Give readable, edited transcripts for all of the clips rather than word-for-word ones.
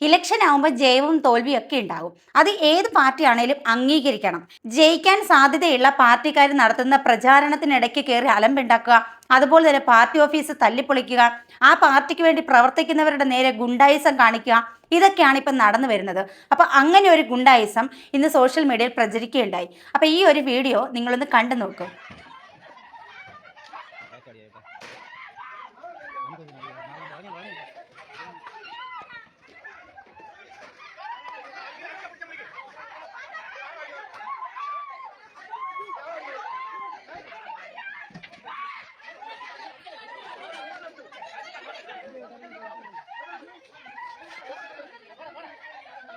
Election ആവുമ്പോൾ ജയവും തോൽവിയും ഒക്കെ ഉണ്ടാകും. അത് ഏത് പാർട്ടിയാണേലും അംഗീകരിക്കണം. ജയിക്കാൻ സാധ്യതയുള്ള പാർട്ടിക്കാർ നടത്തുന്ന പ്രചാരണത്തിനിടയ്ക്ക് കയറി അലമ്പുണ്ടാക്കുക, അതുപോലെ തന്നെ പാർട്ടി ഓഫീസ് തല്ലിപ്പൊളിക്കുക, ആ പാർട്ടിക്ക് വേണ്ടി പ്രവർത്തിക്കുന്നവരുടെ നേരെ ഗുണ്ടായിസം കാണിക്കുക, ഇതൊക്കെയാണ് ഇപ്പം നടന്നു വരുന്നത്. അപ്പോൾ അങ്ങനെ ഒരു ഗുണ്ടായിസം ഇന്ന് സോഷ്യൽ മീഡിയയിൽ പ്രചരിക്കുകയുണ്ടായി. അപ്പോൾ ഈ ഒരു വീഡിയോ നിങ്ങളൊന്ന് കണ്ടു നോക്കൂ.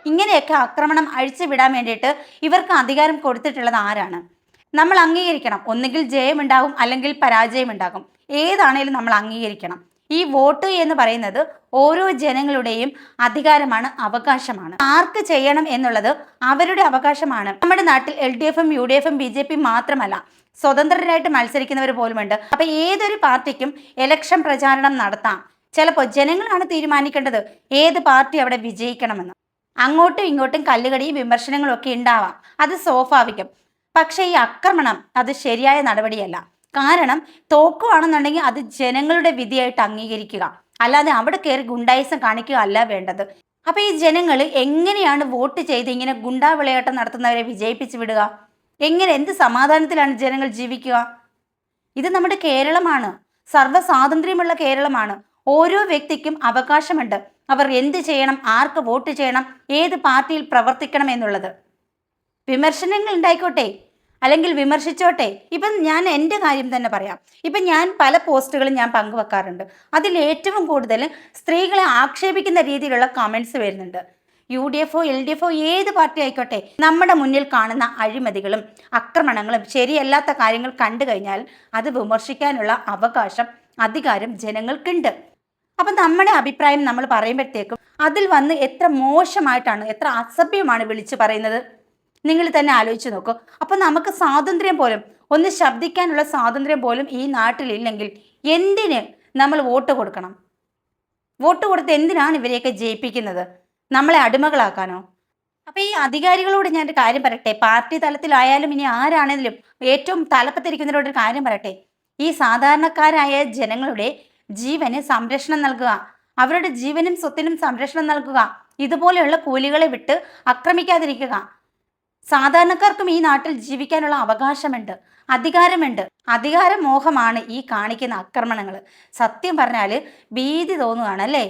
ഇങ്ങനെയൊക്കെ ആക്രമണം അഴിച്ചുവിടാൻ വേണ്ടിയിട്ട് ഇവർക്ക് അധികാരം കൊടുത്തിട്ടുള്ളത് ആരാണ്? നമ്മൾ അംഗീകരിക്കണം. ഒന്നുകിൽ ജയമുണ്ടാകും, അല്ലെങ്കിൽ പരാജയമുണ്ടാകും. ഏതാണേലും നമ്മൾ അംഗീകരിക്കണം. ഈ വോട്ട് എന്ന് പറയുന്നത് ഓരോ ജനങ്ങളുടെയും അധികാരമാണ്, അവകാശമാണ്. ആർക്ക് ചെയ്യണം എന്നുള്ളത് അവരുടെ അവകാശമാണ്. നമ്മുടെ നാട്ടിൽ LDFും UDFും BJP മാത്രമല്ല, സ്വതന്ത്രരായിട്ട് മത്സരിക്കുന്നവർ പോലുമുണ്ട്. അപ്പൊ ഏതൊരു പാർട്ടിക്കും ഇലക്ഷൻ പ്രചാരണം നടത്താം. ചിലപ്പോൾ ജനങ്ങളാണ് തീരുമാനിക്കേണ്ടത് ഏത് പാർട്ടി അവിടെ വിജയിക്കണമെന്ന്. അങ്ങോട്ടും ഇങ്ങോട്ടും കല്ലുകടിയും വിമർശനങ്ങളും ഒക്കെ ഉണ്ടാവാം, അത് സ്വാഭാവികം. പക്ഷേ ഈ ആക്രമണം അത് ശരിയായ നടപടിയല്ല. കാരണം തോക്കുവാണെന്നുണ്ടെങ്കിൽ അത് ജനങ്ങളുടെ വിധിയായിട്ട് അംഗീകരിക്കുക, അല്ലാതെ അവിടെ കയറി ഗുണ്ടായിസം കാണിക്കുക അല്ല വേണ്ടത്. അപ്പൊ ഈ ജനങ്ങൾ എങ്ങനെയാണ് വോട്ട് ചെയ്ത് ഇങ്ങനെ ഗുണ്ടാ വിളയാട്ടം നടത്തുന്നവരെ വിജയിപ്പിച്ചു വിടുക? എന്ത് സമാധാനത്തിലാണ് ജനങ്ങൾ ജീവിക്കുക? ഇത് നമ്മുടെ കേരളമാണ്, സർവ്വ സ്വാതന്ത്ര്യമുള്ള കേരളമാണ്. ഓരോ വ്യക്തിക്കും അവകാശമുണ്ട് അവർ എന്ത് ചെയ്യണം, ആർക്ക് വോട്ട് ചെയ്യണം, ഏത് പാർട്ടിയിൽ പ്രവർത്തിക്കണം എന്നുള്ളത്. വിമർശനങ്ങൾ ഉണ്ടായിക്കോട്ടെ, അല്ലെങ്കിൽ വിമർശിച്ചോട്ടെ. ഇപ്പം ഞാൻ എൻ്റെ കാര്യം തന്നെ പറയാം. ഇപ്പം ഞാൻ പല പോസ്റ്റുകളും ഞാൻ പങ്കുവെക്കാറുണ്ട്. അതിൽ ഏറ്റവും കൂടുതൽ സ്ത്രീകളെ ആക്ഷേപിക്കുന്ന രീതിയിലുള്ള കമൻസ് വരുന്നുണ്ട്. UDFോ LDFോ ഏത് പാർട്ടി ആയിക്കോട്ടെ, നമ്മുടെ മുന്നിൽ കാണുന്ന അഴിമതികളും ആക്രമണങ്ങളും ശരിയല്ലാത്ത കാര്യങ്ങൾ കണ്ടു കഴിഞ്ഞാൽ അത് വിമർശിക്കാനുള്ള അവകാശം, അധികാരം ജനങ്ങൾക്കുണ്ട്. അപ്പം നമ്മുടെ അഭിപ്രായം നമ്മൾ പറയുമ്പോഴത്തേക്കും അതിൽ വന്ന് എത്ര മോശമായിട്ടാണ്, എത്ര അസഭ്യമാണ് വിളിച്ചു പറയുന്നത്. നിങ്ങൾ തന്നെ ആലോചിച്ച് നോക്കൂ. അപ്പം നമുക്ക് സ്വാതന്ത്ര്യം പോലും, ഒന്ന് ശബ്ദിക്കാനുള്ള സ്വാതന്ത്ര്യം പോലും ഈ നാട്ടിലില്ലെങ്കിൽ എന്തിന് നമ്മൾ വോട്ട് കൊടുക്കണം? വോട്ട് കൊടുത്ത് എന്തിനാണ് ഇവരെയൊക്കെ ജയിപ്പിക്കുന്നത്? നമ്മളെ അടിമകളാക്കാനോ? അപ്പം ഈ അധികാരികളോട് ഞാനൊരു കാര്യം പറയട്ടെ. പാർട്ടി തലത്തിലായാലും ഇനി ആരാണെങ്കിലും ഏറ്റവും തലപ്പത്തിരിക്കുന്നവരോടൊരു കാര്യം പറയട്ടെ. ഈ സാധാരണക്കാരായ ജനങ്ങളുടെ ജീവന് സംരക്ഷണം നൽകുക, അവരുടെ ജീവനും സ്വത്തിനും സംരക്ഷണം നൽകുക. ഇതുപോലെയുള്ള കൂലികളെ വിട്ട് ആക്രമിക്കാതിരിക്കുക. സാധാരണക്കാർക്കും ഈ നാട്ടിൽ ജീവിക്കാനുള്ള അവകാശമുണ്ട്, അധികാരമുണ്ട്. അധികാരമോഹമാണ് ഈ കാണിക്കുന്ന ആക്രമണങ്ങൾ. സത്യം പറഞ്ഞാൽ ഭീതി തോന്നുകയാണ് അല്ലേ?